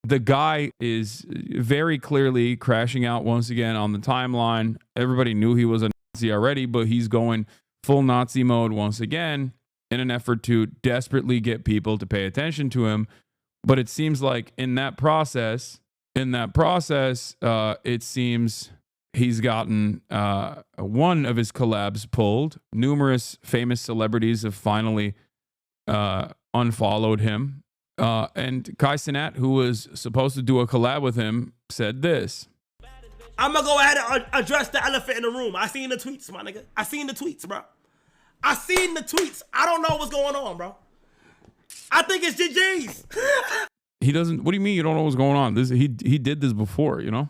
the guy is very clearly crashing out once again on the timeline. Everybody knew he was a Nazi already, but he's going full Nazi mode once again in an effort to desperately get people to pay attention to him. But it seems like in that process, it seems he's gotten one of his collabs pulled. Numerous famous celebrities have finally unfollowed him. And Kai Cenat, who was supposed to do a collab with him, said this. I'm going to go ahead and address the elephant in the room. I seen the tweets, my nigga. I seen the tweets, bro. I seen the tweets. I don't know what's going on, bro. I think it's GG's. He doesn't. What do you mean you don't know what's going on? He did this before, you know?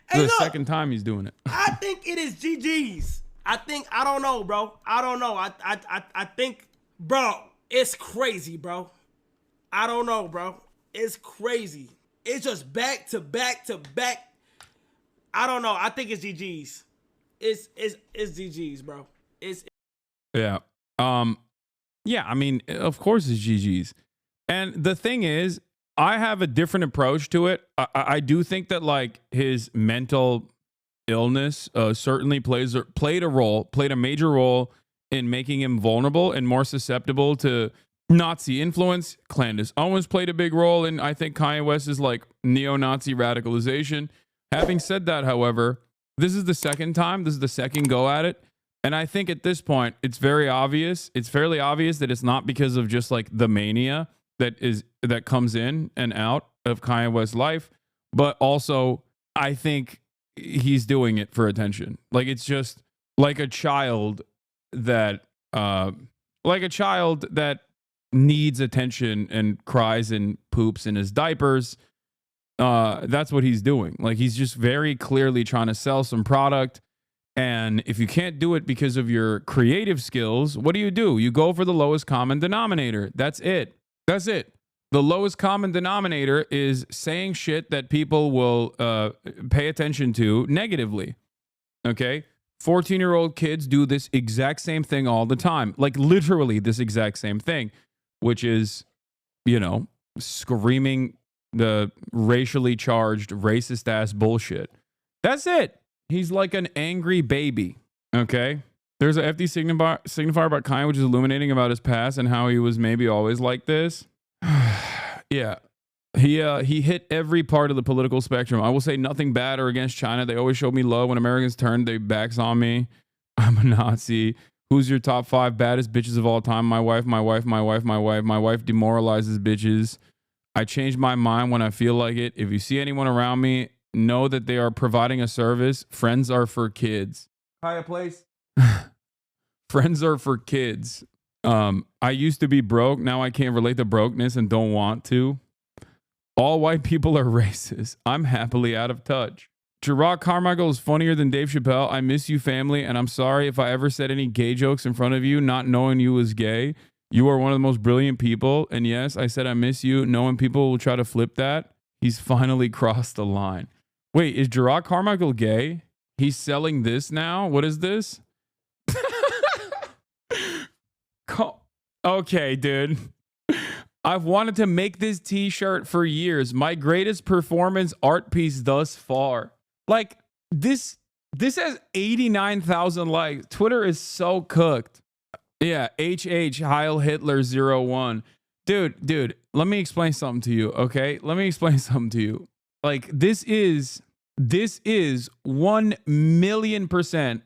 Hey, the second time he's doing it. I think it is GG's. I don't know, bro. I don't know. I think, bro, it's crazy, bro. I don't know, bro. It's crazy. It's just back to back to back. I don't know. I think it's GG's. It's GG's, bro. Yeah. Yeah, I mean, of course it's GG's. And the thing is, I have a different approach to it. I do think that like his mental illness certainly played a major role in making him vulnerable and more susceptible to Nazi influence. Candace Owens played a big role in, I think, Kanye West's like neo-Nazi radicalization. Having said that, however, this is the second time. This is the second go at it. And I think at this point, it's very obvious. It's fairly obvious that it's not because of just like the mania that comes in and out of Kanye West's life, but also I think he's doing it for attention. Like it's just like a child that needs attention and cries and poops in his diapers. That's what he's doing. Like he's just very clearly trying to sell some product. And if you can't do it because of your creative skills, what do? You go for the lowest common denominator. That's it. The lowest common denominator is saying shit that people will pay attention to negatively. Okay? 14-year-old kids do this exact same thing all the time. Like literally this exact same thing, which is, you know, screaming the racially charged, racist ass bullshit. That's it. He's like an angry baby. Okay? There's a FD signifier about Kanye, which is illuminating about his past and how he was maybe always like this. Yeah. He hit every part of the political spectrum. I will say nothing bad or against China. They always showed me love. When Americans turned their backs on me, I'm a Nazi. Who's your top 5 baddest bitches of all time? My wife, my wife, my wife, my wife. My wife demoralizes bitches. I change my mind when I feel like it. If you see anyone around me, know that they are providing a service. Friends are for kids. Higher place. Friends are for kids. I used to be broke. Now I can't relate to brokenness and don't want to. All white people are racist. I'm happily out of touch. Gerard Carmichael is funnier than Dave Chappelle. I miss you, family, and I'm sorry if I ever said any gay jokes in front of you, not knowing you was gay. You are one of the most brilliant people. And yes, I said I miss you, knowing people will try to flip that. He's finally crossed the line. Wait, is Gerard Carmichael gay? He's selling this now? What is this? Okay, dude. I've wanted to make this t-shirt for years. My greatest performance art piece thus far. Like, this has 89,000 likes. Twitter is so cooked. Yeah, Heil Hitler 01. Dude, let me explain something to you, okay? Let me explain something to you. Like, this is 1,000,000%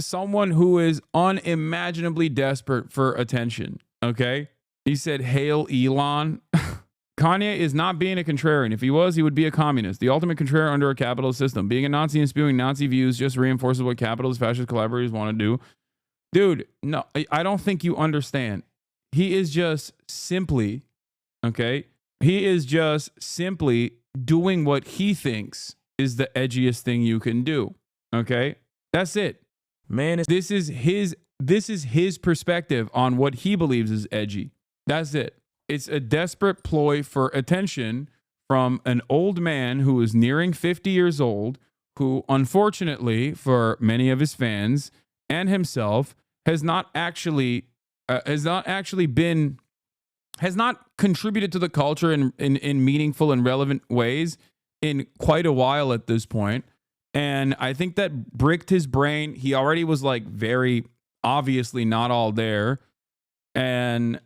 someone who is unimaginably desperate for attention, okay? He said, "Hail Elon." Kanye is not being a contrarian. If he was, he would be a communist. The ultimate contrarian under a capitalist system. Being a Nazi and spewing Nazi views just reinforces what capitalist fascist collaborators want to do. Dude, no, I don't think you understand. He is just simply, okay? He is just simply doing what he thinks is the edgiest thing you can do, okay? That's it. Man, this is his perspective on what he believes is edgy. That's it. It's a desperate ploy for attention from an old man who is nearing 50 years old, who unfortunately for many of his fans and himself has not actually been has not contributed to the culture in meaningful and relevant ways in quite a while at this point. And I think that bricked his brain. He already was like very obviously not all there, and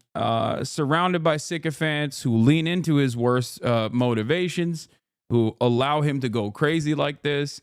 surrounded by sycophants who lean into his worst motivations, who allow him to go crazy like this.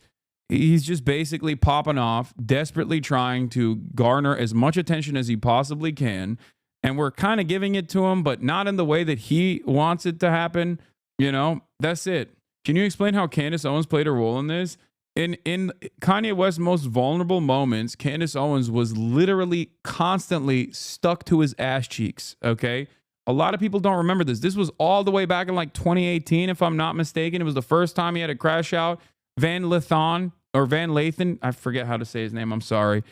He's just basically popping off, desperately trying to garner as much attention as he possibly can. And we're kind of giving it to him, but not in the way that he wants it to happen. You know, that's it. Can you explain how Candace Owens played a role in this? In Kanye West's most vulnerable moments, Candace Owens was literally constantly stuck to his ass cheeks. Okay. A lot of people don't remember this. This was all the way back in like 2018, if I'm not mistaken. It was the first time he had a crash out. Van Lathan, I forget how to say his name. I'm sorry.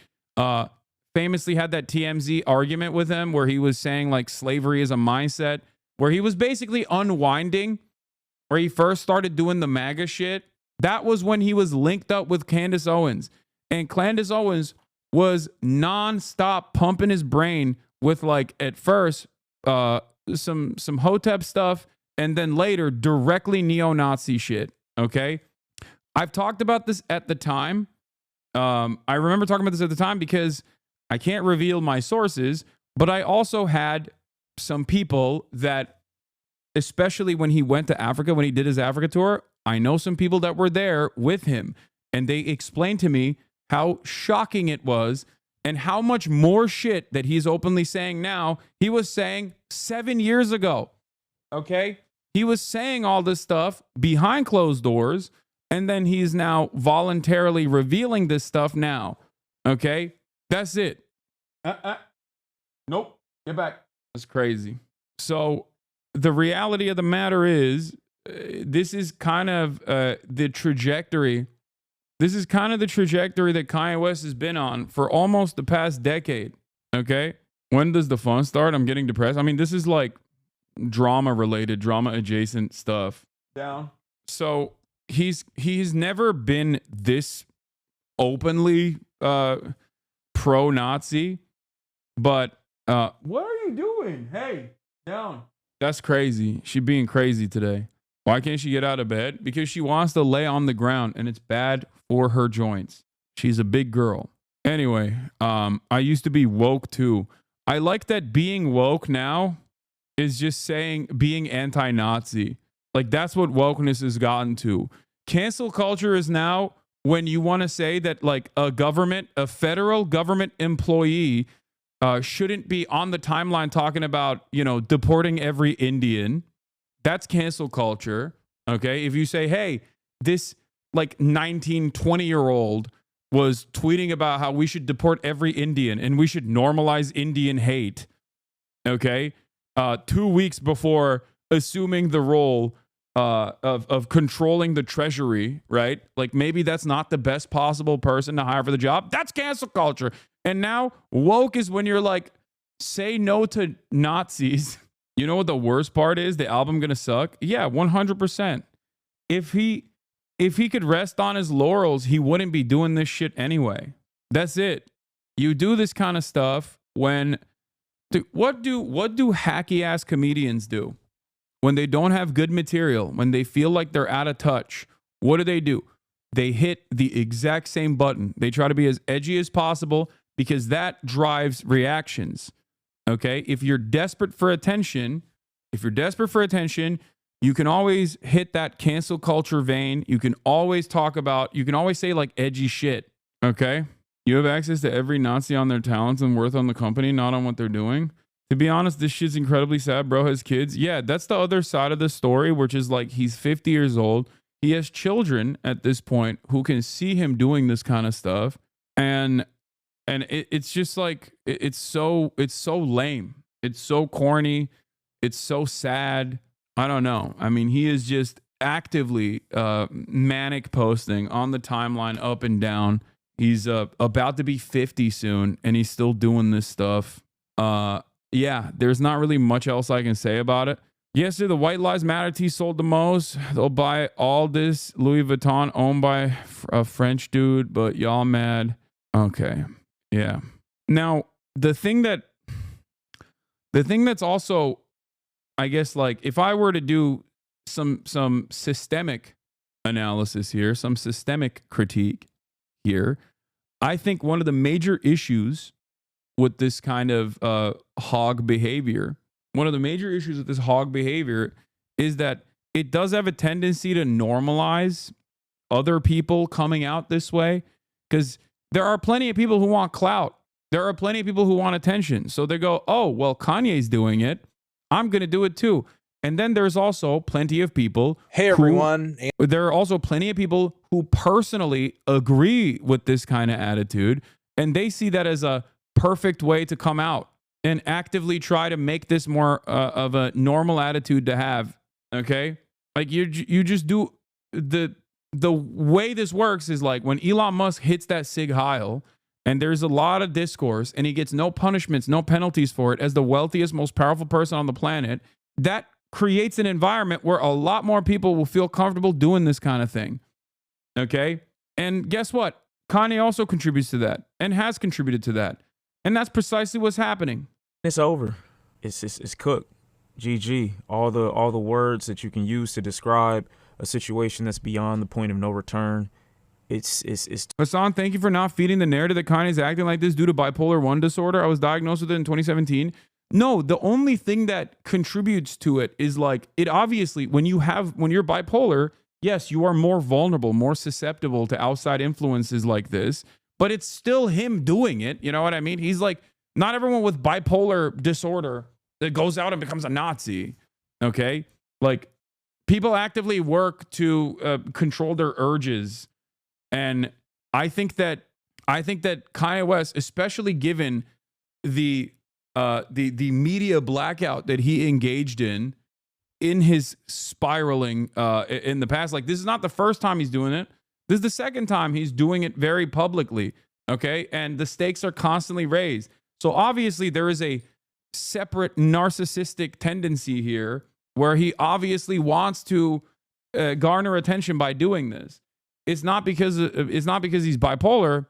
Famously had that TMZ argument with him where he was saying like slavery is a mindset, where he was basically unwinding, where he first started doing the MAGA shit. That was when he was linked up with Candace Owens. And Candace Owens was nonstop pumping his brain with like at first some Hotep stuff, and then later directly neo-Nazi shit. Okay. I've talked about this at the time. I remember talking about this at the time because I can't reveal my sources, but I also had some people that, especially when he went to Africa, when he did his Africa tour, I know some people that were there with him, and they explained to me how shocking it was and how much more shit that he's openly saying now he was saying 7 years ago. Okay? He was saying all this stuff behind closed doors, and then he's now voluntarily revealing this stuff now. Okay? That's it. Nope. Get back. That's crazy. So the reality of the matter is, this is kind of the trajectory. This is kind of the trajectory that Kanye West has been on for almost the past decade. Okay? When does the fun start? I'm getting depressed. I mean, this is like drama related, drama adjacent stuff. Down. So he's never been this openly pro-Nazi, but what are you doing? Hey, down. That's crazy. She being crazy today. Why can't she get out of bed? Because she wants to lay on the ground and it's bad for her joints. She's a big girl. Anyway, I used to be woke too. I like that being woke now is just saying being anti-Nazi. Like that's what wokeness has gotten to. Cancel culture is now when you want to say that like a federal government employee shouldn't be on the timeline talking about, deporting every Indian. That's cancel culture. Okay. If you say, hey, this like 19, 20-year-old was tweeting about how we should deport every Indian and we should normalize Indian hate. Okay. 2 weeks before assuming the role of controlling the treasury, right? Like maybe that's not the best possible person to hire for the job. That's cancel culture. And now woke is when you're like, say no to Nazis. You know what the worst part is? The album gonna suck? Yeah, 100%. If he could rest on his laurels, he wouldn't be doing this shit anyway. That's it. You do this kind of stuff when what do hacky ass comedians do? When they don't have good material, when they feel like they're out of touch, what do? They hit the exact same button. They try to be as edgy as possible because that drives reactions. Okay? If you're desperate for attention, you can always hit that cancel culture vein. You can always say like edgy shit. Okay? You have access to every Nazi on their talents and worth on the company, not on what they're doing. To be honest, this shit's incredibly sad. Bro has kids. Yeah, that's the other side of the story, which is like he's 50 years old. He has children at this point who can see him doing this kind of stuff. And it's just like, it's so lame. It's so corny. It's so sad. I don't know. I mean, he is just actively manic posting on the timeline up and down. He's about to be 50 soon, and he's still doing this stuff. Yeah, there's not really much else I can say about it. Yesterday, the White Lives Matter tee sold the most. They'll buy all this Louis Vuitton owned by a French dude, but y'all mad. Okay, yeah. Now, the thing that's also I guess like if I were to do some systemic analysis here, some systemic critique here, I think one of the major issues with this kind of hog behavior, one of the major issues with this hog behavior is that it does have a tendency to normalize other people coming out this way, because there are plenty of people who want clout. There are plenty of people who want attention. So they go, oh, well, Kanye's doing it, I'm going to do it too. And then there's also plenty of people. Hey, everyone. There are also plenty of people who personally agree with this kind of attitude, and they see that as a perfect way to come out and actively try to make this more of a normal attitude to have. Okay, like you just do the way this works is like when Elon Musk hits that Sig Heil, and there's a lot of discourse, and he gets no punishments, no penalties for it, as the wealthiest, most powerful person on the planet. That creates an environment where a lot more people will feel comfortable doing this kind of thing. Okay? And guess what? Kanye also contributes to that and has contributed to that. And that's precisely what's happening. It's over. It's cooked. GG. All the words that you can use to describe a situation that's beyond the point of no return. It's Hasan, thank you for not feeding the narrative that Kanye's acting like this due to bipolar 1 disorder. I was diagnosed with it in 2017. No, the only thing that contributes to it is like, it obviously, when you're bipolar, yes, you are more vulnerable, more susceptible to outside influences like this, but it's still him doing it. You know what I mean? He's like, not everyone with bipolar disorder that goes out and becomes a Nazi. Okay? Like, people actively work to control their urges. And I think that Kanye West, especially given the media blackout that he engaged in his spiraling in the past. Like, this is not the first time he's doing it. This is the second time he's doing it very publicly. Okay. And the stakes are constantly raised. So obviously there is a separate narcissistic tendency here where he obviously wants to garner attention by doing this. It's not because he's bipolar,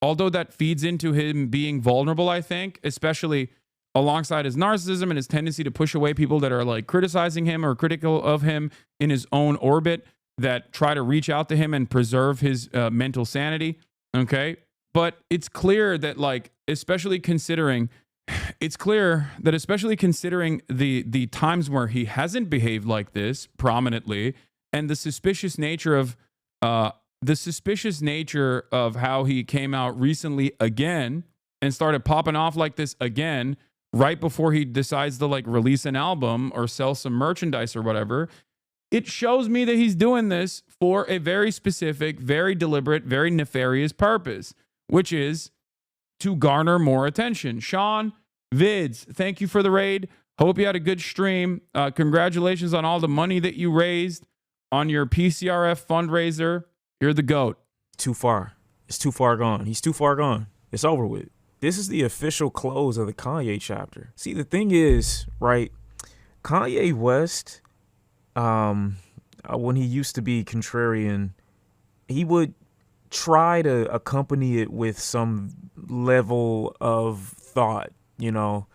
although that feeds into him being vulnerable, I think, especially alongside his narcissism and his tendency to push away people that are like criticizing him or critical of him in his own orbit, that try to reach out to him and preserve his mental sanity. Okay. But it's clear that, like, especially considering the times where he hasn't behaved like this prominently, and the suspicious nature of how he came out recently again and started popping off like this again right before he decides to like release an album or sell some merchandise or whatever. It shows me that he's doing this for a very specific, very deliberate, very nefarious purpose, which is to garner more attention. Sean Vids, thank you for the raid. Hope you had a good stream. Congratulations on all the money that you raised on your PCRF fundraiser. You're the GOAT. too far. It's too far gone. He's too far gone. It's over with. This is the official close of the Kanye chapter. See, the thing is, right, Kanye West, when he used to be contrarian, he would try to accompany it with some level of thought, you know.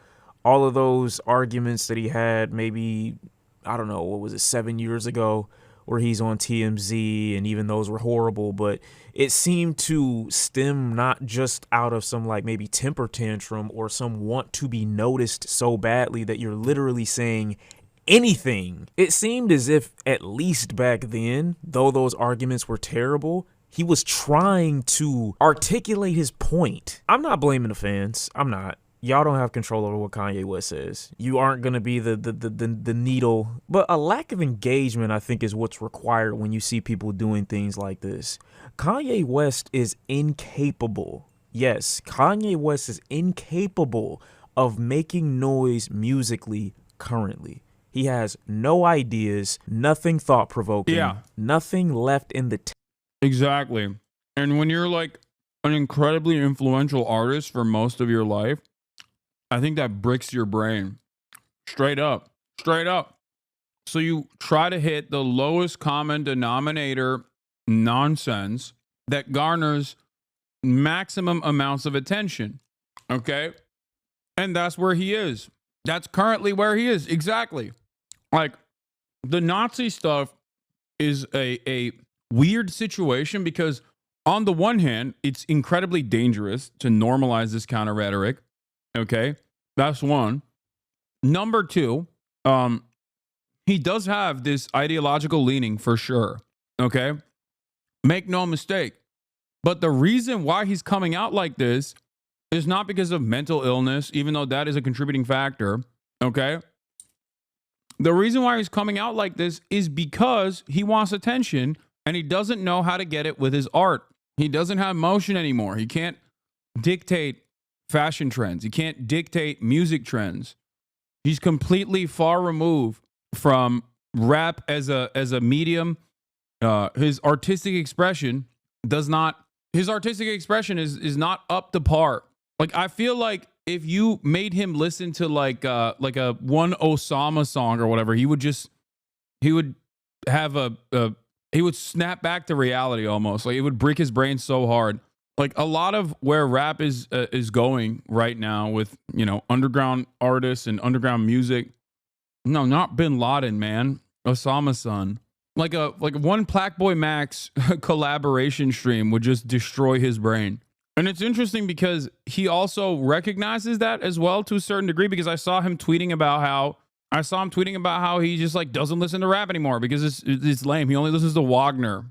All of those arguments that he had maybe, I don't know, what was it, 7 years ago, where he's on TMZ, and even those were horrible, but it seemed to stem not just out of some like maybe temper tantrum or some want to be noticed so badly that you're literally saying anything. It seemed as if, at least back then, though those arguments were terrible, he was trying to articulate his point. I'm not blaming the fans. I'm not. Y'all don't have control over what Kanye West says. You aren't going to be the needle. But a lack of engagement, I think, is what's required when you see people doing things like this. Kanye West is incapable. Yes, Kanye West is incapable of making noise musically currently. He has no ideas, nothing thought-provoking, nothing left in the Exactly. And when you're like an incredibly influential artist for most of your life, I think that bricks your brain. Straight up. So you try to hit the lowest common denominator nonsense that garners maximum amounts of attention. Okay? And that's where he is. That's currently where he is. Exactly. Like, the Nazi stuff is a weird situation because on the one hand, it's incredibly dangerous to normalize this kind of rhetoric. Okay. That's one. Number two, he does have this ideological leaning for sure. Okay. Make no mistake. But the reason why he's coming out like this is not because of mental illness, even though that is a contributing factor. Okay. The reason why he's coming out like this is because he wants attention and he doesn't know how to get it with his art. He doesn't have motion anymore. He can't dictate fashion trends. He can't dictate music trends. He's completely far removed from rap as a medium. His artistic expression is not up to par. Like, I feel like if you made him listen to like a one Osama song or whatever, he would snap back to reality almost. Like, it would break his brain so hard. Like, a lot of where rap is going right now with, underground artists and underground music. No, not Bin Laden, man. Osama's son. Like one Black Boy Max collaboration stream would just destroy his brain. And it's interesting because he also recognizes that as well to a certain degree, because I saw him tweeting about how he just like doesn't listen to rap anymore because it's lame. He only listens to Wagner.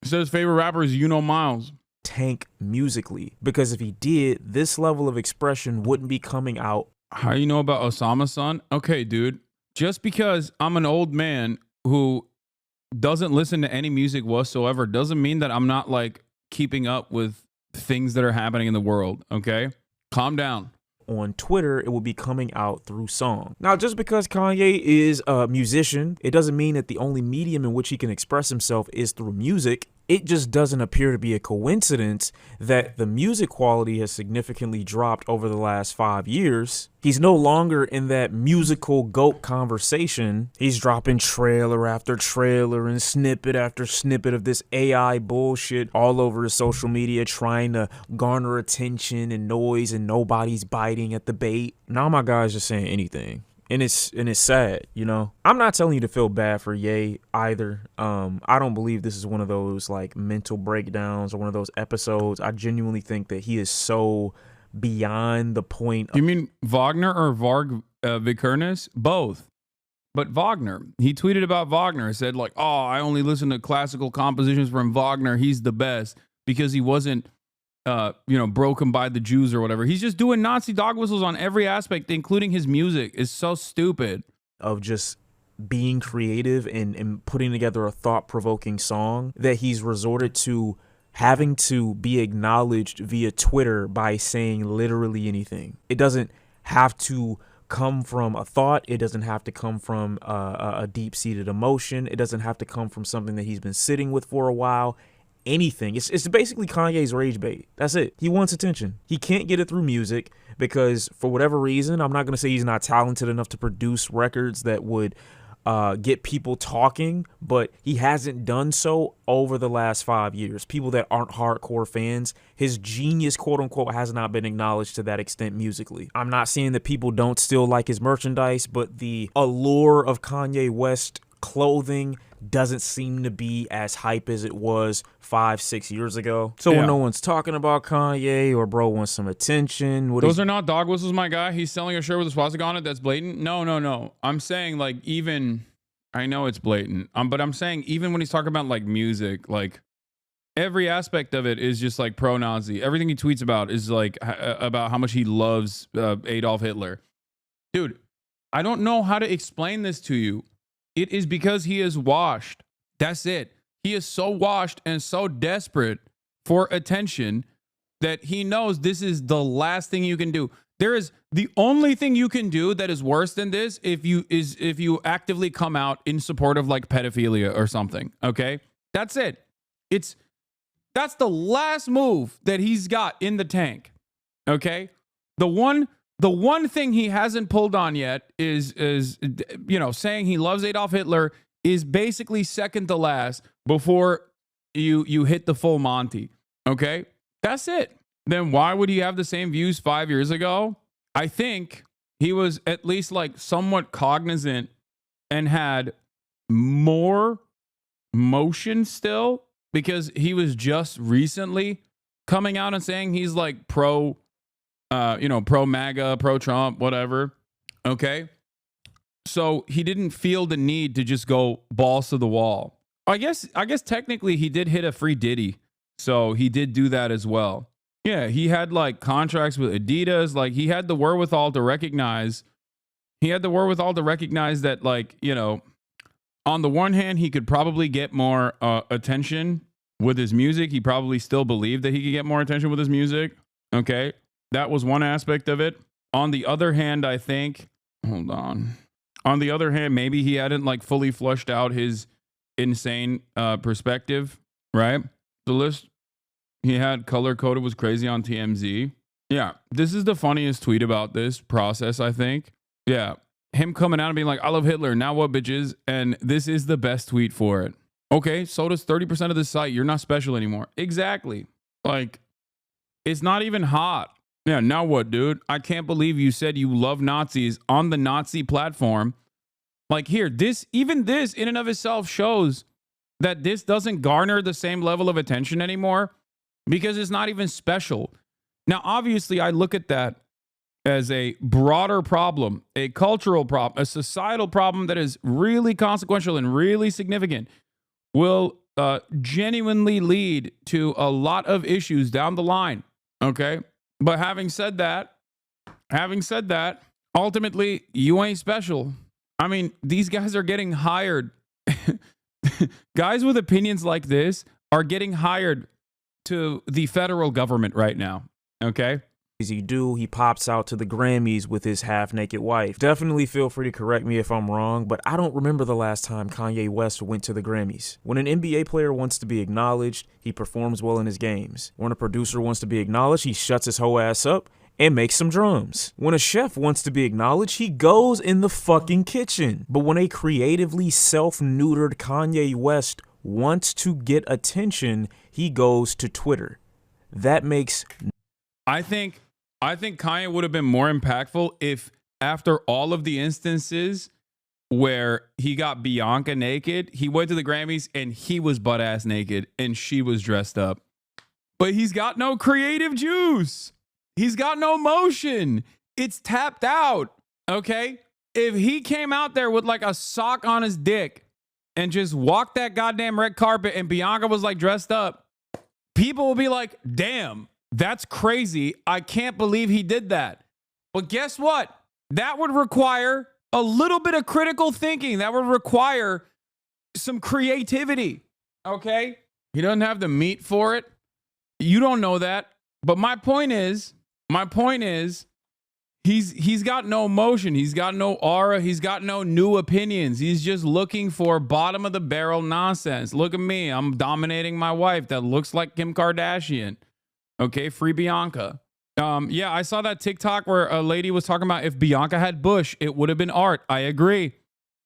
He said his favorite rapper is Miles. Tank musically, because if he did, this level of expression wouldn't be coming out. How you know about Osama's son? Okay, dude. Just because I'm an old man who doesn't listen to any music whatsoever doesn't mean that I'm not like keeping up with things that are happening in the world. Okay, calm down. On Twitter, it will be coming out through song. Now, just because Kanye is a musician, it doesn't mean that the only medium in which he can express himself is through music. It just doesn't appear to be a coincidence that the music quality has significantly dropped over the last 5 years. He's no longer in that musical GOAT conversation. He's dropping trailer after trailer and snippet after snippet of this AI bullshit all over his social media, trying to garner attention and noise, and nobody's biting at the bait. Now my guy's just saying anything. And it's sad, I'm not telling you to feel bad for Ye either. I don't believe this is one of those like mental breakdowns or one of those episodes. I genuinely think that he is so beyond the point. You mean Wagner or Vikernes? Both. But Wagner, he tweeted about Wagner, said like, oh, I only listen to classical compositions from Wagner. He's the best because he wasn't broken by the Jews or whatever. He's just doing Nazi dog whistles on every aspect, including his music. Is so stupid. Of just being creative and putting together a thought-provoking song that he's resorted to having to be acknowledged via Twitter by saying literally anything. It doesn't have to come from a thought. It doesn't have to come from a deep-seated emotion. It doesn't have to come from something that he's been sitting with for a while. Anything. It's basically Kanye's rage bait. That's it. He wants attention. He can't get it through music because for whatever reason, I'm not going to say he's not talented enough to produce records that would get people talking, but he hasn't done so over the last 5 years. People that aren't hardcore fans, his genius, quote unquote, has not been acknowledged to that extent musically. I'm not saying that people don't still like his merchandise, but the allure of Kanye West clothing doesn't seem to be as hype as it was 5-6 years ago. So when no one's talking about Kanye or bro wants some attention, those are not dog whistles, my guy. He's selling a shirt with a swastika on it. That's blatant. No. I'm saying like even I know it's blatant. But I'm saying even when he's talking about like music, like every aspect of it is just like pro-Nazi. Everything he tweets about is like about how much he loves Adolf Hitler. Dude, I don't know how to explain this to you. It is because he is washed. That's it. He is so washed and so desperate for attention that he knows this is the last thing you can do. There is the only thing you can do that is worse than this if you actively come out in support of like pedophilia or something. Okay? That's it. That's the last move that he's got in the tank. Okay? The one thing he hasn't pulled on yet is saying he loves Adolf Hitler is basically second to last before you hit the full Monty. Okay? That's it. Then why would he have the same views 5 years ago? I think he was at least like somewhat cognizant and had more motion still, because he was just recently coming out and saying he's like pro MAGA, pro Trump, whatever. Okay. So he didn't feel the need to just go balls to the wall. I guess technically he did hit a free Diddy. So he did do that as well. Yeah, he had like contracts with Adidas. Like he had the wherewithal to recognize that, like, you know, on the one hand, he could probably get more attention with his music. He probably still believed that he could get more attention with his music. Okay. That was one aspect of it. On the other hand, I think, hold on. On the other hand, maybe he hadn't like fully flushed out his insane perspective, right? The list he had color coded was crazy on TMZ. Yeah. This is the funniest tweet about this process, I think. Yeah. Him coming out and being like, I love Hitler. Now what, bitches? And this is the best tweet for it. Okay, so does 30% of the site. You're not special anymore. Exactly. Like, it's not even hot. Yeah, now what, dude? I can't believe you said you love Nazis on the Nazi platform. Like, here, this in and of itself shows that this doesn't garner the same level of attention anymore because it's not even special. Now, obviously, I look at that as a broader problem, a cultural problem, a societal problem that is really consequential and really significant, will genuinely lead to a lot of issues down the line. Okay. But having said that, ultimately, you ain't special. I mean, these guys are getting hired. Guys with opinions like this are getting hired to the federal government right now. Okay. He pops out to the Grammys with his half-naked wife. Definitely feel free to correct me if I'm wrong, but I don't remember the last time Kanye West went to the Grammys. When an NBA player wants to be acknowledged, he performs well in his games. When a producer wants to be acknowledged, he shuts his whole ass up and makes some drums. When a chef wants to be acknowledged, he goes in the fucking kitchen. But when a creatively self-neutered Kanye West wants to get attention, he goes to Twitter. That makes... I think Kanye would have been more impactful if, after all of the instances where he got Bianca naked, he went to the Grammys and he was butt ass naked and she was dressed up. But he's got no creative juice. He's got no motion. It's tapped out. Okay. If he came out there with like a sock on his dick and just walked that goddamn red carpet and Bianca was like dressed up, people will be like, damn. That's crazy. I can't believe he did that. But guess what? That would require a little bit of critical thinking. That would require some creativity. Okay? He doesn't have the meat for it. You don't know that. But my point is, he's got no motion. He's got no aura. He's got no new opinions. He's just looking for bottom of the barrel nonsense. Look at me. I'm dominating my wife that looks like Kim Kardashian. Okay, free Bianca. Yeah, I saw that TikTok where a lady was talking about if Bianca had bush, it would have been art. I agree.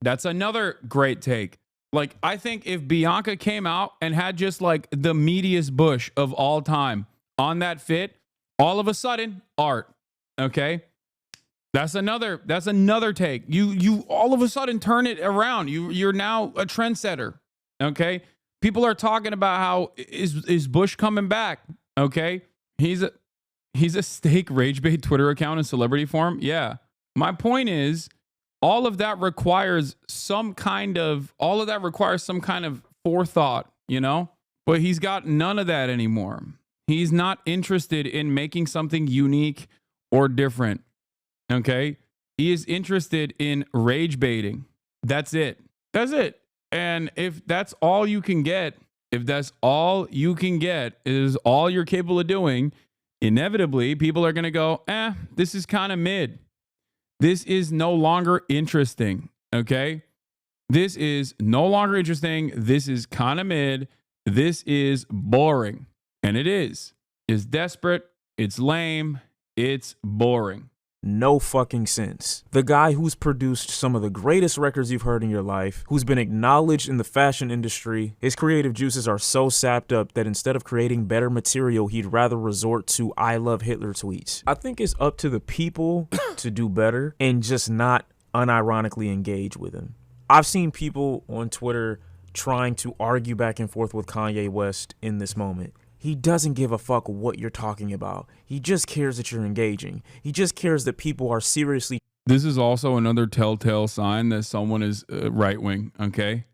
That's another great take. Like, I think if Bianca came out and had just like the meatiest bush of all time on that fit, all of a sudden, art. Okay? That's another take. You all of a sudden turn it around. You're now a trendsetter. Okay? People are talking about how is Bush coming back? Okay, he's a steak rage bait Twitter account in celebrity form. Yeah, my point is, all of that requires some kind of forethought, you know. But he's got none of that anymore. He's not interested in making something unique or different. Okay, he is interested in rage baiting. That's it. And if that's all you can get. If that's all you can get is all you're capable of doing, inevitably people are going to go, this is kind of mid. This is no longer interesting. Okay. This is no longer interesting. This is kind of mid. This is boring. And it is. It's desperate. It's lame. It's boring. No fucking sense. The guy who's produced some of the greatest records you've heard in your life, who's been acknowledged in the fashion industry, his creative juices are so sapped up that instead of creating better material, he'd rather resort to I love Hitler tweets. I think it's up to the people to do better and just not unironically engage with him. I've seen people on Twitter trying to argue back and forth with Kanye West in this moment. He doesn't give a fuck what you're talking about. He just cares that you're engaging. He just cares that people are seriously. This is also another telltale sign that someone is right wing. Okay.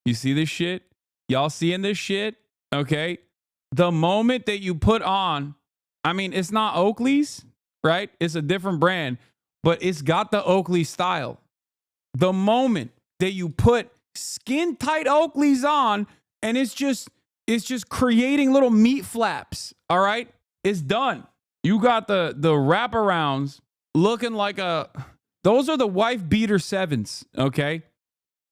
You see this shit? Y'all seeing this shit? Okay. The moment that you put on, I mean, it's not Oakley's, right? It's a different brand, but it's got the Oakley style. The moment that you put skin tight Oakley's on and it's just creating little meat flaps. All right. It's done. You got the wraparounds looking like those are the wife beater sevens. Okay.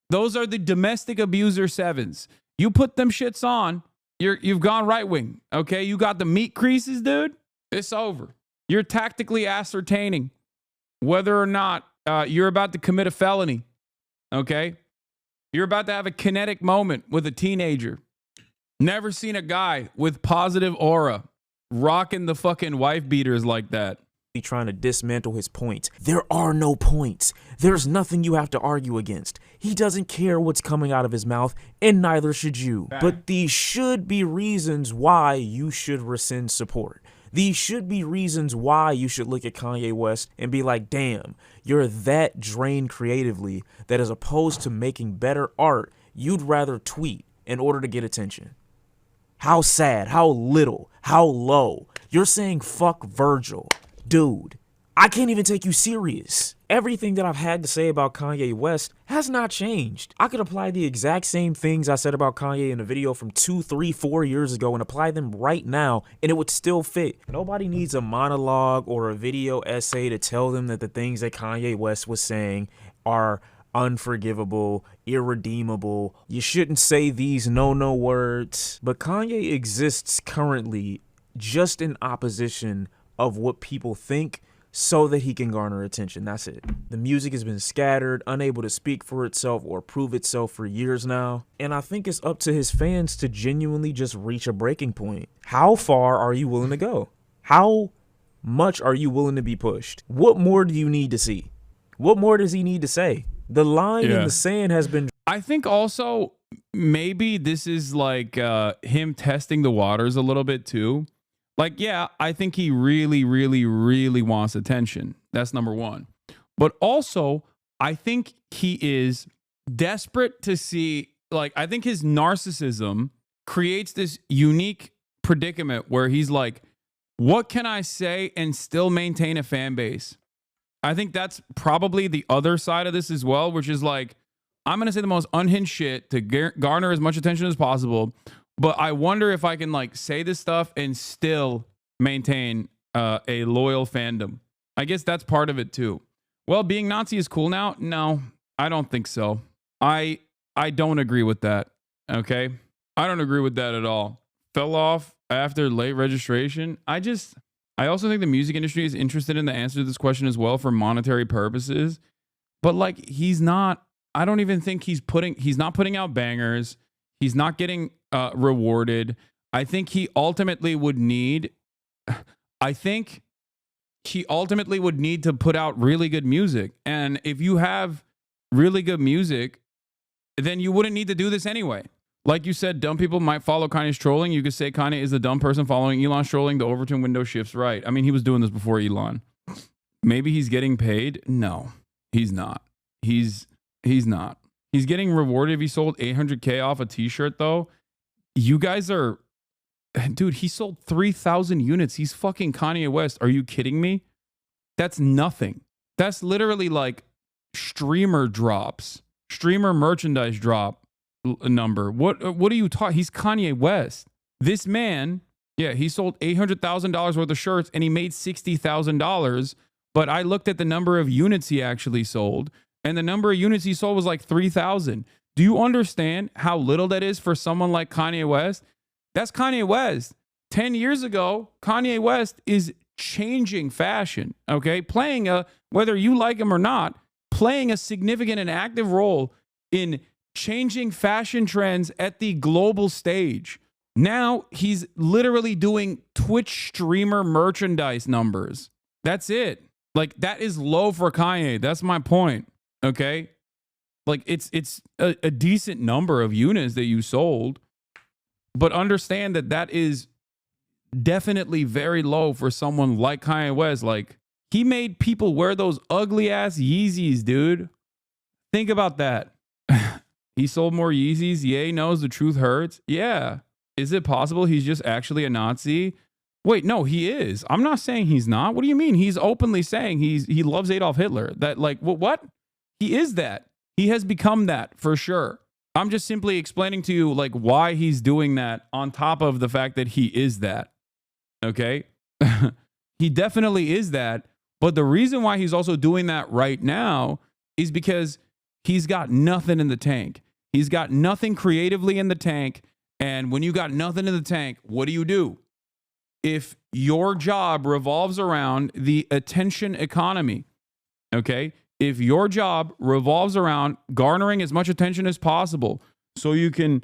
Those are the domestic abuser sevens. You put them shits on, you've gone right wing. Okay. You got the meat creases, dude. It's over. You're tactically ascertaining whether or not you're about to commit a felony. Okay. You're about to have a kinetic moment with a teenager. Never seen a guy with positive aura rocking the fucking wife beaters like that. Trying to dismantle his point. There are no points. There's nothing you have to argue against. He doesn't care what's coming out of his mouth, and neither should you. But these should be reasons why you should rescind support. These should be reasons why you should look at Kanye West and be like, damn, you're that drained creatively that as opposed to making better art, you'd rather tweet in order to get attention. How sad, how little, how low. You're saying fuck Virgil. Dude, I can't even take you serious. Everything that I've had to say about Kanye West has not changed. I could apply the exact same things I said about Kanye in a video from 2, 3, 4 years ago and apply them right now, and it would still fit. Nobody needs a monologue or a video essay to tell them that the things that Kanye West was saying are unforgivable, irredeemable. You shouldn't say these no words. But Kanye exists currently just in opposition of what people think so that he can garner attention. That's it. The music has been scattered, unable to speak for itself or prove itself for years now. And I think it's up to his fans to genuinely just reach a breaking point. How far are you willing to go? How much are you willing to be pushed? What more do you need to see? What more does he need to say? The line in the sand has been. I think also maybe this is like him testing the waters a little bit too. Like, yeah, I think he really, really, really wants attention. That's number one. But also, I think he is desperate to see, like, I think his narcissism creates this unique predicament where he's like, what can I say and still maintain a fan base? I think that's probably the other side of this as well, which is like, I'm going to say the most unhinged shit to garner as much attention as possible. But I wonder if I can like say this stuff and still maintain a loyal fandom. I guess that's part of it too. Well, being Nazi is cool now? No, I don't think so. I don't agree with that. Okay? I don't agree with that at all. Fell off after late registration. I also think the music industry is interested in the answer to this question as well for monetary purposes. But like I don't even think he's not putting out bangers. He's not getting rewarded. I think he ultimately would need to put out really good music. And if you have really good music, then you wouldn't need to do this anyway. Like you said, dumb people might follow Kanye's trolling. You could say Kanye is the dumb person following Elon's trolling. The Overton window shifts right. I mean, he was doing this before Elon. Maybe he's getting paid. No, he's not. He's not. He's getting rewarded if he sold 800K off a t-shirt though. You guys are, dude, he sold 3,000 units. He's fucking Kanye West. Are you kidding me? That's nothing. That's literally like streamer merchandise drop number. What are you talking? He's Kanye West. This man, yeah, he sold $800,000 worth of shirts and he made $60,000. But I looked at the number of units he actually sold, and the number of units he sold was like 3,000. Do you understand how little that is for someone like Kanye West? That's Kanye West. 10 years ago, Kanye West is changing fashion, okay? Whether you like him or not, playing a significant and active role in changing fashion trends at the global stage. Now he's literally doing Twitch streamer merchandise numbers. That's it. Like, that is low for Kanye. That's my point, okay? Like it's a decent number of units that you sold, but understand that that is definitely very low for someone like Kanye West. Like, he made people wear those ugly ass Yeezys, dude. Think about that. He sold more Yeezys. Ye knows the truth hurts. Yeah. Is it possible he's just actually a Nazi? Wait, no, he is. I'm not saying he's not. What do you mean? He's openly saying he loves Adolf Hitler. That, like, what? He is that. He has become that for sure. I'm just simply explaining to you, like, why he's doing that on top of the fact that he is that. Okay? He definitely is that. But the reason why he's also doing that right now is because he's got nothing in the tank. He's got nothing creatively in the tank. And when you got nothing in the tank, what do? If your job revolves around the attention economy, okay? If your job revolves around garnering as much attention as possible so you can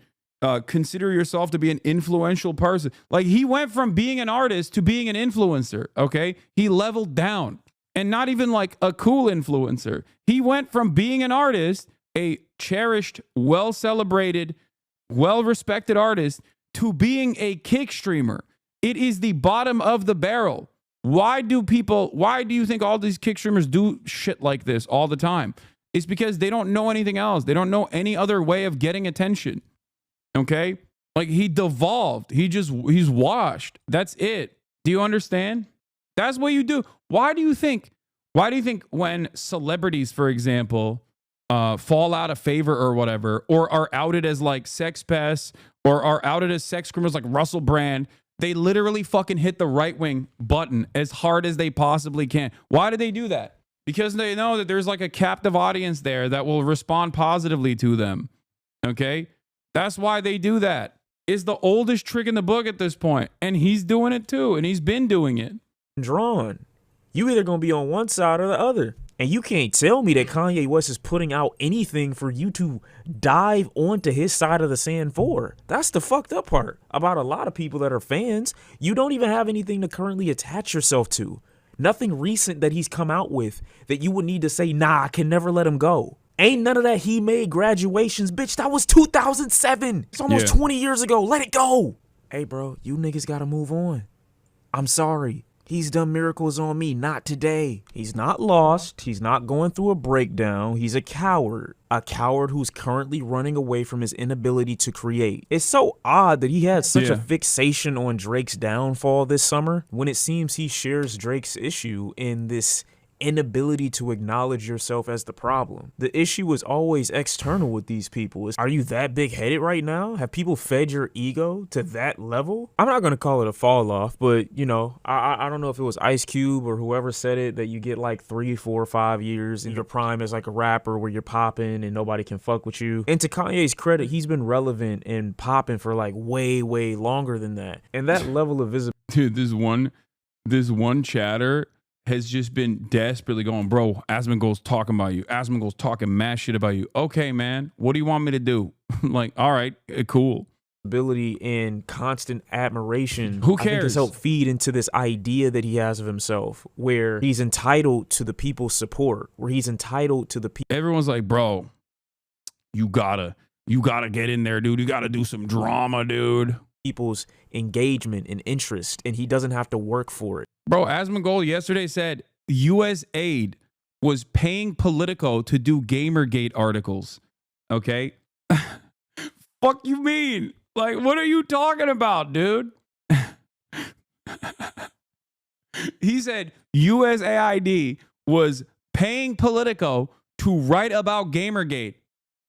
consider yourself to be an influential person. Like, he went from being an artist to being an influencer, okay? He leveled down, and not even like a cool influencer. He went from being an artist, a cherished, well-celebrated, well-respected artist, to being a kick streamer. It is the bottom of the barrel. Why do you think all these kick streamers do shit like this all the time? It's because they don't know anything else. They don't know any other way of getting attention. Okay? Like, he devolved. He's washed. That's it. Do you understand? That's what you do. Why do you think when celebrities, for example, fall out of favor or whatever, or are outed as like sex pests, or are outed as sex criminals like Russell Brand, they literally fucking hit the right wing button as hard as they possibly can? Why do they do that? Because they know that there's like a captive audience there that will respond positively to them. Okay? That's why they do that. It's the oldest trick in the book at this point. And he's doing it too. And he's been doing it. Drawn. You either gonna be on one side or the other. And you can't tell me that Kanye West is putting out anything for you to dive onto his side of the sand for. That's the fucked up part about a lot of people that are fans. You don't even have anything to currently attach yourself to. Nothing recent that he's come out with that you would need to say, nah, I can never let him go. Ain't none of that he made graduations, bitch. That was 2007. It's almost 20 years ago. Let it go. Hey, bro, you niggas gotta move on. I'm sorry. He's done miracles on me, not today. He's not lost. He's not going through a breakdown. He's a coward who's currently running away from his inability to create. It's so odd that he had such a fixation on Drake's downfall this summer when it seems he shares Drake's issue in this inability to acknowledge yourself as the problem. The issue was always external with these people. Are you that big-headed right now? Have people fed your ego to that level? I'm not gonna call it a fall off, but you know, I don't know if it was Ice Cube or whoever said it, that you get like 3, 4, 5 years in your prime as like a rapper where you're popping and nobody can fuck with you. And to Kanye's credit, he's been relevant and popping for like way longer than that. And that level of visibility. Dude, this one chatter has just been desperately going, bro, Asmongold's talking about you. Asmongold's talking mad shit about you. Okay, man, what do you want me to do? Like, all right, cool. Ability and constant admiration. Who cares? I think has helped feed into this idea that he has of himself, where he's entitled to the people's support, where he's entitled to the people. Everyone's like, bro, you gotta get in there, dude. You gotta do some drama, dude. People's engagement and interest, and he doesn't have to work for it. Bro, Asmongold yesterday said U.S. aid was paying Politico to do Gamergate articles. Okay? Fuck you mean? Like, what are you talking about, dude? He said USAID was paying Politico to write about Gamergate,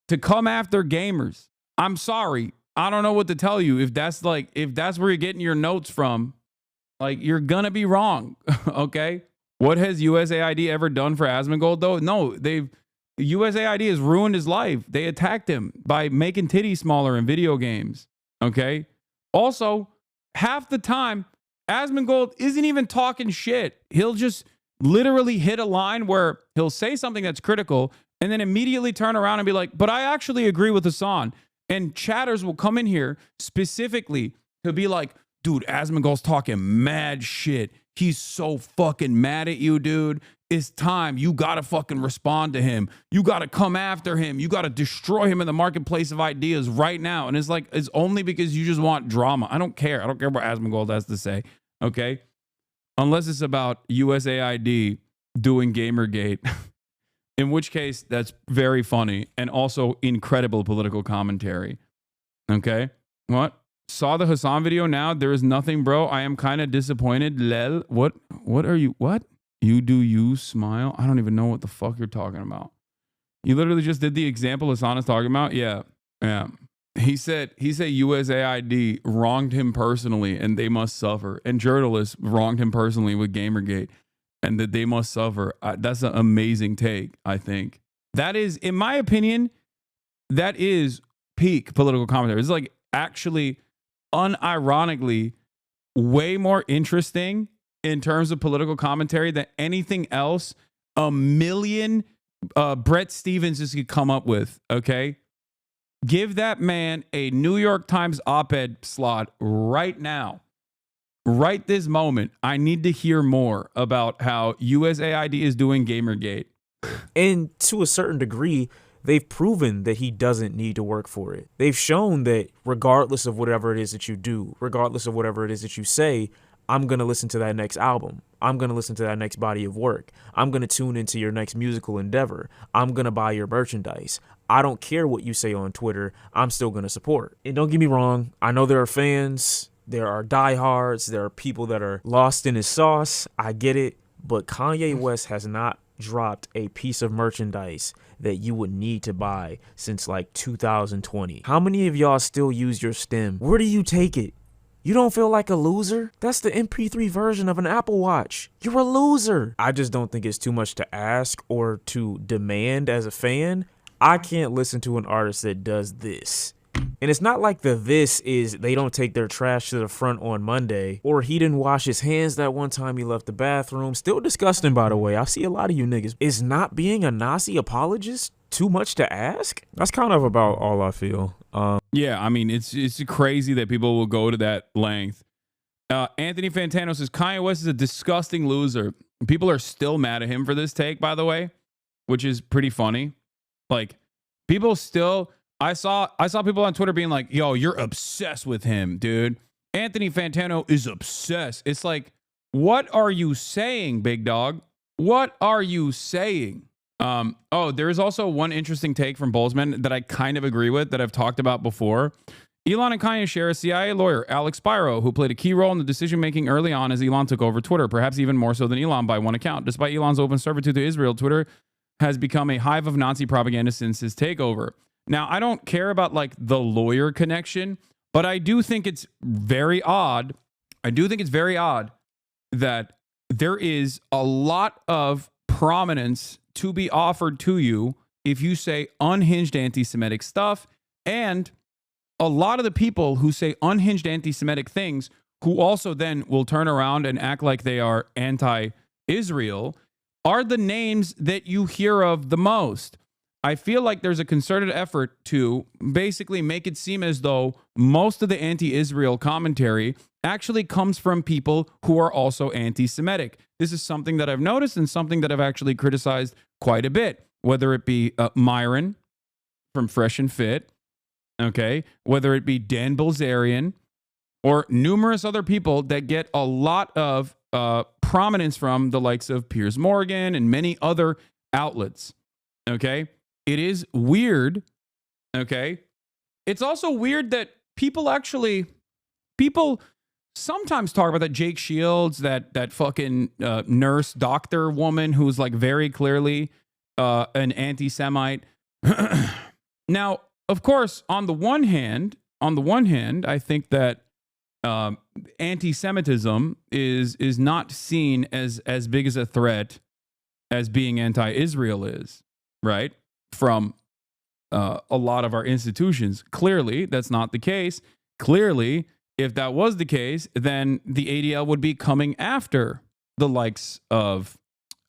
to come after gamers. I'm sorry. I don't know what to tell you. If that's where you're getting your notes from, like, you're gonna be wrong. Okay? What has USAID ever done for Asmongold though? No, USAID has ruined his life. They attacked him by making titties smaller in video games. Okay? Also, half the time, Asmongold isn't even talking shit. He'll just literally hit a line where he'll say something that's critical and then immediately turn around and be like, but I actually agree with Hasan. And chatters will come in here specifically to be like, dude, Asmongold's talking mad shit. He's so fucking mad at you, dude. it's time. You got to fucking respond to him. You got to come after him. You got to destroy him in the marketplace of ideas right now. And it's like, it's only because you just want drama. I don't care. I don't care what Asmongold has to say. Okay. Unless it's about USAID doing Gamergate, in which case that's very funny and also incredible political commentary. Okay. What? Saw the Hasan video now? There is nothing, bro. I am kind of disappointed. Lel. What are you? What? You do you smile? I don't even know what the fuck you're talking about. You literally just did the example Hasan is talking about? Yeah. Yeah. He said USAID wronged him personally and they must suffer. And journalists wronged him personally with Gamergate and that they must suffer. That's an amazing take, I think. That is, in my opinion, that is peak political commentary. It's like actually unironically way more interesting in terms of political commentary than anything else a million Brett Stevens could come up with, okay? Give that man a New York Times op-ed slot right now. Right this moment. I need to hear more about how USAID is doing Gamergate. And to a certain degree, they've proven that he doesn't need to work for it. They've shown that regardless of whatever it is that you do, regardless of whatever it is that you say, I'm going to listen to that next album. I'm going to listen to that next body of work. I'm going to tune into your next musical endeavor. I'm going to buy your merchandise. I don't care what you say on Twitter. I'm still going to support. And don't get me wrong. I know there are fans. There are diehards. There are people that are lost in his sauce. I get it. But Kanye West has not dropped a piece of merchandise that you would need to buy since like 2020. How many of y'all still use your stem? Where do you take it? You don't feel like a loser? That's the MP3 version of an Apple Watch. You're a loser. I just don't think it's too much to ask or to demand as a fan. I can't listen to an artist that does this. And it's not like this is they don't take their trash to the front on Monday, or he didn't wash his hands that one time he left the bathroom. Still disgusting, by the way. I see a lot of you niggas. Is not being a Nazi apologist too much to ask? That's kind of about all I feel. Yeah, I mean, it's crazy that people will go to that length. Anthony Fantano says Kanye West is a disgusting loser. People are still mad at him for this take, by the way, which is pretty funny. Like, people still... I saw people on Twitter being like, yo, you're obsessed with him, dude. Anthony Fantano is obsessed. It's like, what are you saying, big dog? What are you saying? There is also one interesting take from Boltzmann that I kind of agree with that I've talked about before. Elon and Kanye share a CIA lawyer, Alex Spiro, who played a key role in the decision-making early on as Elon took over Twitter, perhaps even more so than Elon by one account. Despite Elon's open servitude to Israel, Twitter has become a hive of Nazi propaganda since his takeover. Now, I don't care about like the lawyer connection, but I do think it's very odd. That there is a lot of prominence to be offered to you if you say unhinged anti-Semitic stuff. And a lot of the people who say unhinged anti-Semitic things, who also then will turn around and act like they are anti-Israel, are the names that you hear of the most. I feel like there's a concerted effort to basically make it seem as though most of the anti-Israel commentary actually comes from people who are also anti-Semitic. This is something that I've noticed and something that I've actually criticized quite a bit, whether it be Myron from Fresh and Fit, okay, whether it be Dan Bilzerian, or numerous other people that get a lot of prominence from the likes of Piers Morgan and many other outlets, okay? It is weird, okay? It's also weird that people sometimes talk about that Jake Shields, that fucking nurse doctor woman who's like very clearly an anti-Semite. Now, of course, on the one hand, I think that anti-Semitism is not seen as big as a threat as being anti-Israel is, right? From a lot of our institutions. Clearly, that's not the case. Clearly, if that was the case, then the ADL would be coming after the likes of,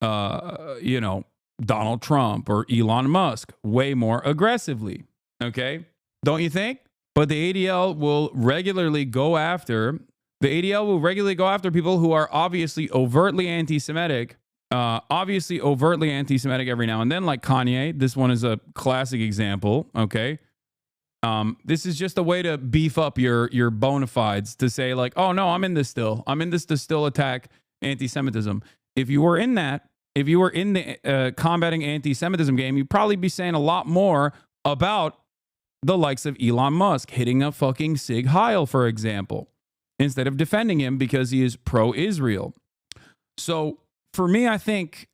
Donald Trump or Elon Musk way more aggressively. Okay? Don't you think? But the ADL will regularly go after people who are obviously overtly anti-Semitic obviously overtly anti-Semitic every now and then, like Kanye. This one is a classic example. Okay. This is just a way to beef up your bona fides, to say like, oh no, I'm in this still. I'm in this to still attack anti-Semitism. If you were in the combating anti-Semitism game, you'd probably be saying a lot more about the likes of Elon Musk hitting a fucking Sig Heil, for example, instead of defending him because he is pro-Israel. So for me, I think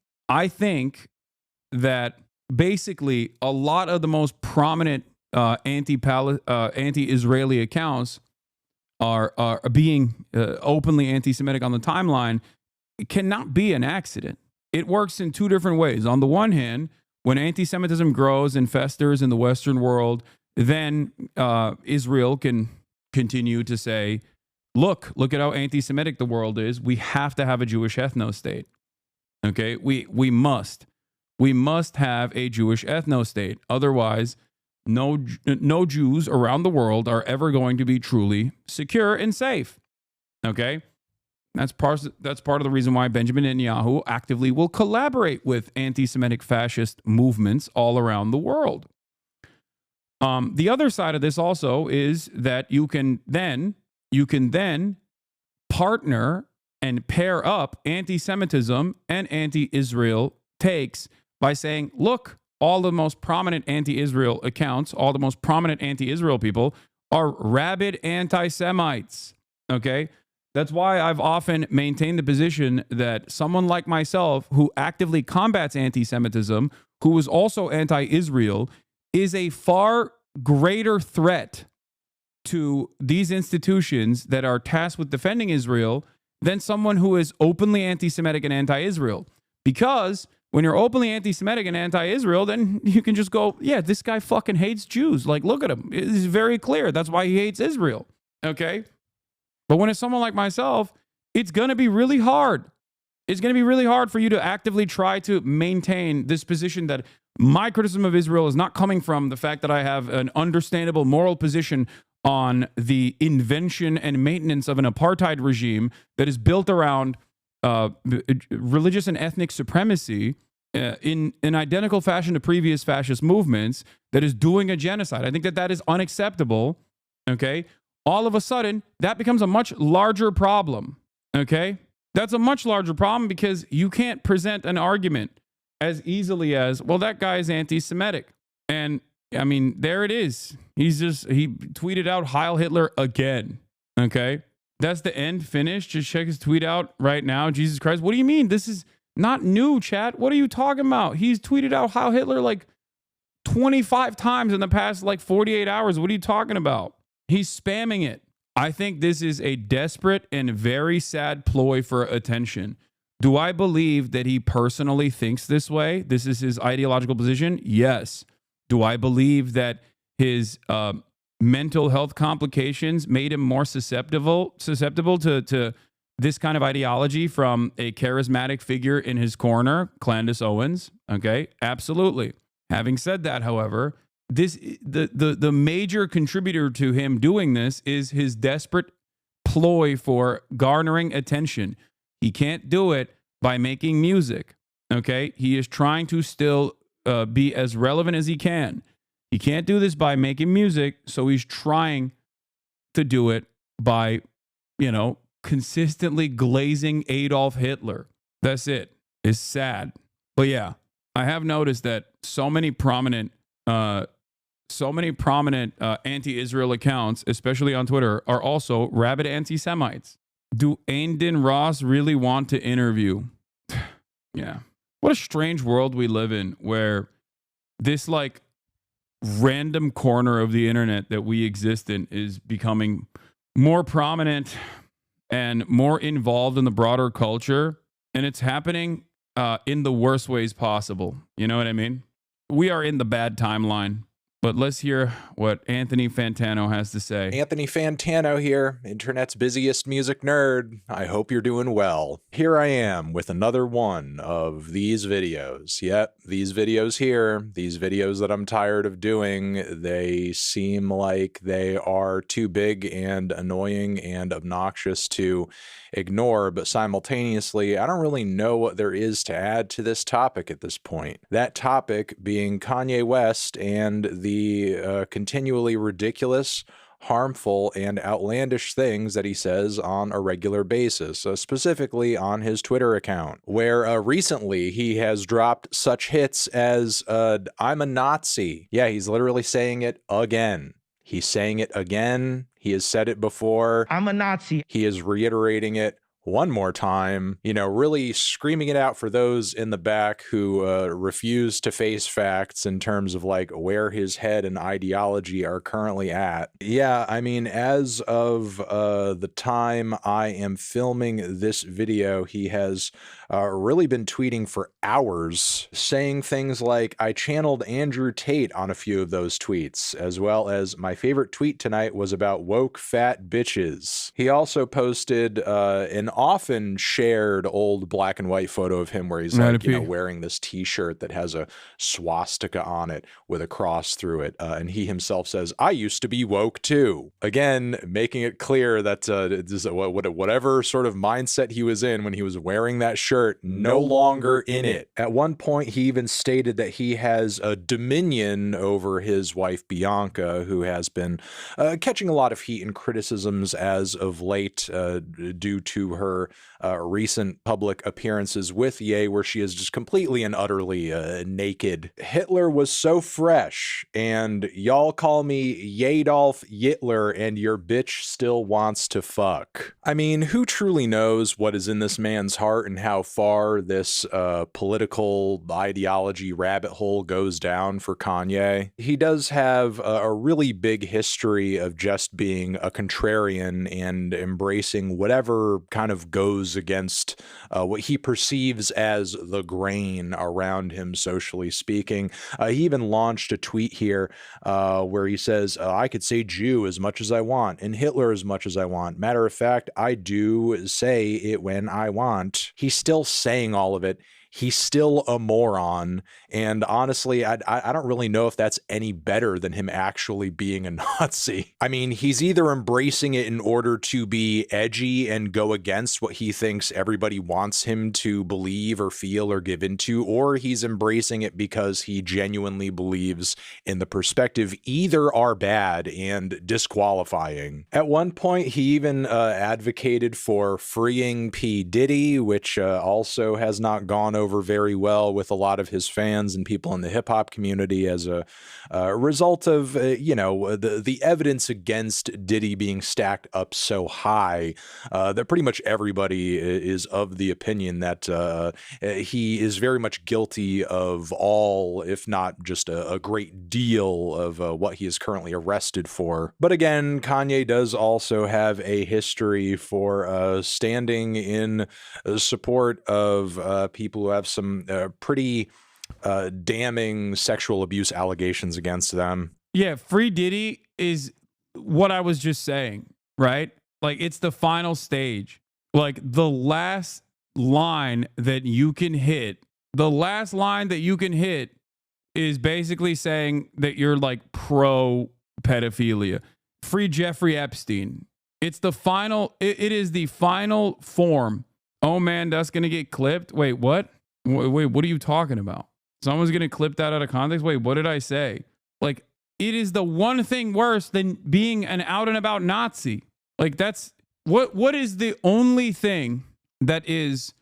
that basically a lot of the most prominent anti-Israeli accounts are being openly anti-Semitic on the timeline. It cannot be an accident. It works in two different ways. On the one hand, when anti-Semitism grows and festers in the Western world, then Israel can continue to say, look at how anti-Semitic the world is. We have to have a Jewish ethno-state. Okay, we must have a Jewish ethno-state. Otherwise, no Jews around the world are ever going to be truly secure and safe. Okay, that's part of the reason why Benjamin Netanyahu actively will collaborate with anti-Semitic fascist movements all around the world. The other side of this also is that you can then partner and pair up anti-Semitism and anti-Israel takes by saying, look, all the most prominent anti-Israel accounts, all the most prominent anti-Israel people are rabid anti-Semites. Okay? That's why I've often maintained the position that someone like myself, who actively combats anti-Semitism, who is also anti-Israel, is a far greater threat to these institutions that are tasked with defending Israel than someone who is openly anti-Semitic and anti-Israel. Because when you're openly anti-Semitic and anti-Israel, then you can just go, yeah, this guy fucking hates Jews. Like, look at him. It's very clear. That's why he hates Israel. Okay? But when it's someone like myself, it's going to be really hard. It's going to be really hard for you to actively try to maintain this position that my criticism of Israel is not coming from the fact that I have an understandable moral position on the invention and maintenance of an apartheid regime that is built around religious and ethnic supremacy in an identical fashion to previous fascist movements, that is doing a genocide. I think that is unacceptable. Okay? All of a sudden, that becomes a much larger problem. Okay? That's a much larger problem because you can't present an argument as easily as, well, that guy is anti-Semitic. And I mean, there it is. He tweeted out Heil Hitler again. Okay? That's the end, finish. Just check his tweet out right now. Jesus Christ. What do you mean? This is not new, chat. What are you talking about? He's tweeted out Heil Hitler like 25 times in the past like 48 hours. What are you talking about? He's spamming it. I think this is a desperate and very sad ploy for attention. Do I believe that he personally thinks this way? This is his ideological position? Yes. Do I believe that his mental health complications made him more susceptible to this kind of ideology from a charismatic figure in his corner, Candace Owens? Okay, absolutely. Having said that, however, the major contributor to him doing this is his desperate ploy for garnering attention. He can't do it by making music. Okay, he is trying to still be as relevant as he can. He can't do this by making music, so he's trying to do it by, consistently glazing Adolf Hitler. That's it. It's sad. But yeah, I have noticed that so many prominent anti-Israel accounts, especially on Twitter, are also rabid anti-Semites. Do Aindin Ross really want to interview? Yeah. What a strange world we live in, where this like random corner of the internet that we exist in is becoming more prominent and more involved in the broader culture. And it's happening in the worst ways possible. You know what I mean? We are in the bad timeline. But let's hear what Anthony Fantano has to say. Anthony Fantano here, internet's busiest music nerd. I hope you're doing well. Here I am with another one of these videos. Yep, these videos here, these videos that I'm tired of doing, they seem like they are too big and annoying and obnoxious to ignore, but simultaneously, I don't really know what there is to add to this topic at this point. That topic being Kanye West and the continually ridiculous, harmful, and outlandish things that he says on a regular basis, specifically on his Twitter account, where recently he has dropped such hits as, I'm a Nazi. Yeah, he's literally saying it again. He's saying it again. He has said it before. I'm a Nazi. He is reiterating it one more time, you know, really screaming it out for those in the back who refuse to face facts in terms of like where his head and ideology are currently at. Yeah, I mean, as of the time I am filming this video, he has really been tweeting for hours, saying things like, I channeled Andrew Tate on a few of those tweets, as well as my favorite tweet tonight was about woke fat bitches. He also posted an often shared old black and white photo of him where he's like, you know, wearing this t-shirt that has a swastika on it with a cross through it. And he himself says, I used to be woke too. Again, making it clear that whatever sort of mindset he was in when he was wearing that shirt, no longer in it. At one point, he even stated that he has a dominion over his wife, Bianca, who has been catching a lot of heat and criticisms as of late due to her recent public appearances with Ye, where she is just completely and utterly naked. Hitler was so fresh, and y'all call me Yadolf Hitler, and your bitch still wants to fuck. I mean, who truly knows what is in this man's heart and how far this political ideology rabbit hole goes down for Kanye? He does have a really big history of just being a contrarian and embracing whatever kind of goes against what he perceives as the grain around him, socially speaking. He even launched a tweet here where he says, I could say Jew as much as I want and Hitler as much as I want. Matter of fact, I do say it when I want. He's still saying all of it. He's still a moron. And honestly, I don't really know if that's any better than him actually being a Nazi. I mean, he's either embracing it in order to be edgy and go against what he thinks everybody wants him to believe or feel or give into, or he's embracing it because he genuinely believes in the perspective. Either are bad and disqualifying. At one point, he even advocated for freeing P. Diddy, which also has not gone over very well with a lot of his fans and people in the hip hop community as a result of, you know, the evidence against Diddy being stacked up so high that pretty much everybody is of the opinion that he is very much guilty of all, if not just a great deal of what he is currently arrested for. But again, Kanye does also have a history for standing in support of people who have some pretty damning sexual abuse allegations against them. Yeah, free Diddy is what I was just saying, right? Like, it's the final stage. Like, the last line that you can hit, is basically saying that you're like pro pedophilia. Free Jeffrey Epstein. It's the final, it is the final form. Oh man, that's going to get clipped. Wait, what? Wait, what are you talking about? Someone's going to clip that out of context? Wait, what did I say? Like, it is the one thing worse than being an out and about Nazi. Like, that's what is the only thing that is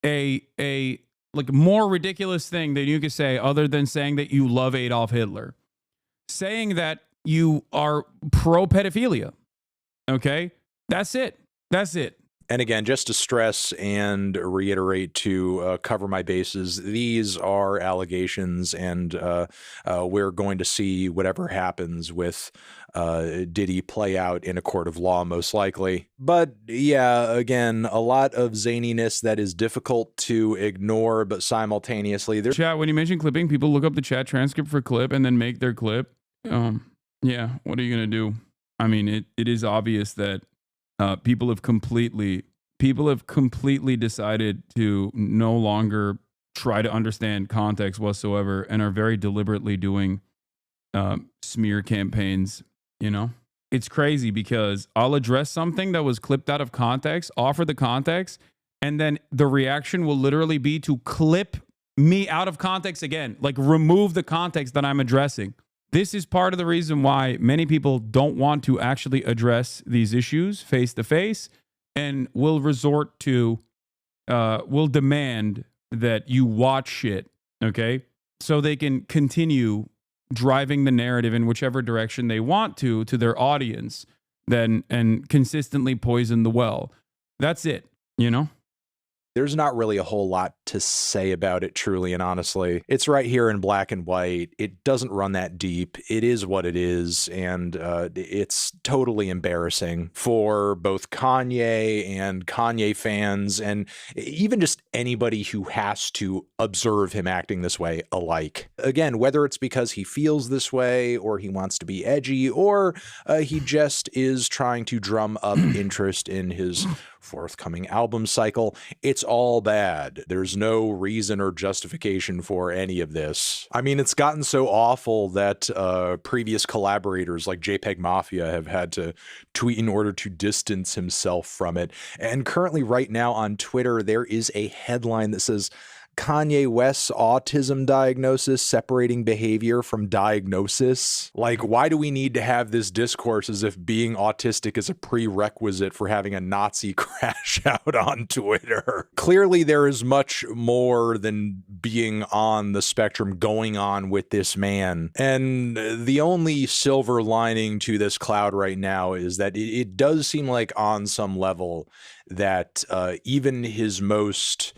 a like more ridiculous thing that you could say other than saying that you love Adolf Hitler? Saying that you are pro pedophilia. Okay? That's it. That's it. And again, just to stress and reiterate to cover my bases, these are allegations, and we're going to see whatever happens with Diddy play out in a court of law, most likely. But yeah, again, a lot of zaniness that is difficult to ignore, but simultaneously... Chat, when you mention clipping, people look up the chat transcript for clip and then make their clip. Yeah, what are you gonna do? I mean, it is obvious that people have completely decided to no longer try to understand context whatsoever and are very deliberately doing smear campaigns. You know, it's crazy because I'll address something that was clipped out of context, offer the context, and then the reaction will literally be to clip me out of context again, like remove the context that I'm addressing. This is part of the reason why many people don't want to actually address these issues face to face and will resort to, will demand that you watch shit, okay? So they can continue driving the narrative in whichever direction they want to their audience, then and consistently poison the well. That's it, you know? There's not really a whole lot to say about it, truly and honestly. It's right here in black and white. It doesn't run that deep. It is what it is, and it's totally embarrassing for both Kanye and Kanye fans, and even just anybody who has to observe him acting this way alike. Again, whether it's because he feels this way, or he wants to be edgy, or he just is trying to drum up interest in his forthcoming album cycle, it's all bad. There's no reason or justification for any of this. I mean, it's gotten so awful that previous collaborators like JPEG Mafia have had to tweet in order to distance himself from it. And currently right now on Twitter, there is a headline that says, Kanye West's autism diagnosis separating behavior from diagnosis. Like, why do we need to have this discourse as if being autistic is a prerequisite for having a Nazi crash out on Twitter? Clearly, there is much more than being on the spectrum going on with this man. And the only silver lining to this cloud right now is that it does seem like on some level that even his most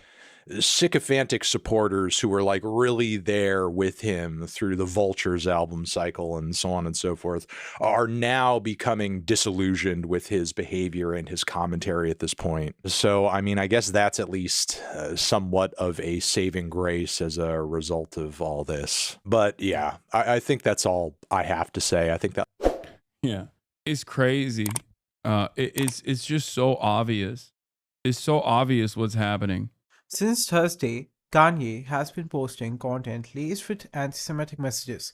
sycophantic supporters who were like really there with him through the Vultures album cycle and so on and so forth are now becoming disillusioned with his behavior and his commentary at this point. So, I mean, I guess that's at least somewhat of a saving grace as a result of all this. But yeah, I think that's all I have to say. I think that. Yeah, it's crazy. It's just so obvious. It's so obvious what's happening. Since Thursday, Kanye has been posting content laced with anti Semitic messages.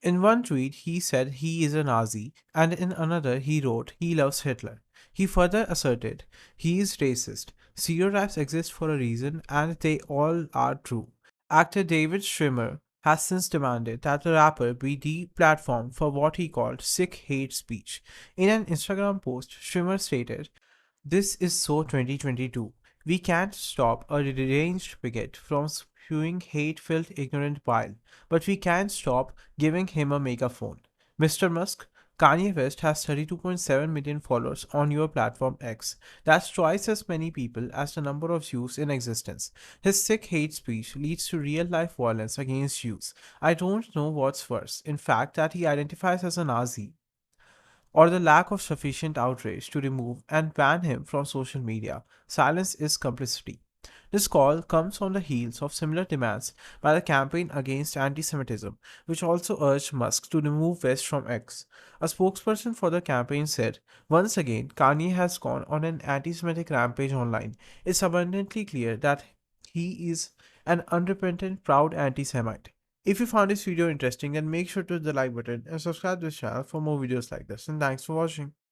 In one tweet, he said he is a Nazi, and in another, he wrote he loves Hitler. He further asserted he is racist. Stereotypes exist for a reason, and they all are true. Actor David Schwimmer has since demanded that the rapper be deplatformed for what he called sick hate speech. In an Instagram post, Schwimmer stated, "This is so 2022. We can't stop a deranged bigot from spewing hate-filled ignorant bile, but we can stop giving him a megaphone. Mr. Musk, Kanye West has 32.7 million followers on your platform X. That's twice as many people as the number of Jews in existence. His sick hate speech leads to real-life violence against Jews. I don't know what's worse. In fact, that he identifies as a Nazi, or the lack of sufficient outrage to remove and ban him from social media. Silence is complicity." This call comes on the heels of similar demands by the Campaign Against Anti-Semitism, which also urged Musk to remove West from X. A spokesperson for the campaign said, "Once again, Kanye has gone on an anti-Semitic rampage online. It's abundantly clear that he is an unrepentant, proud anti-Semite." If you found this video interesting, then make sure to hit the like button and subscribe to this channel for more videos like this. And thanks for watching.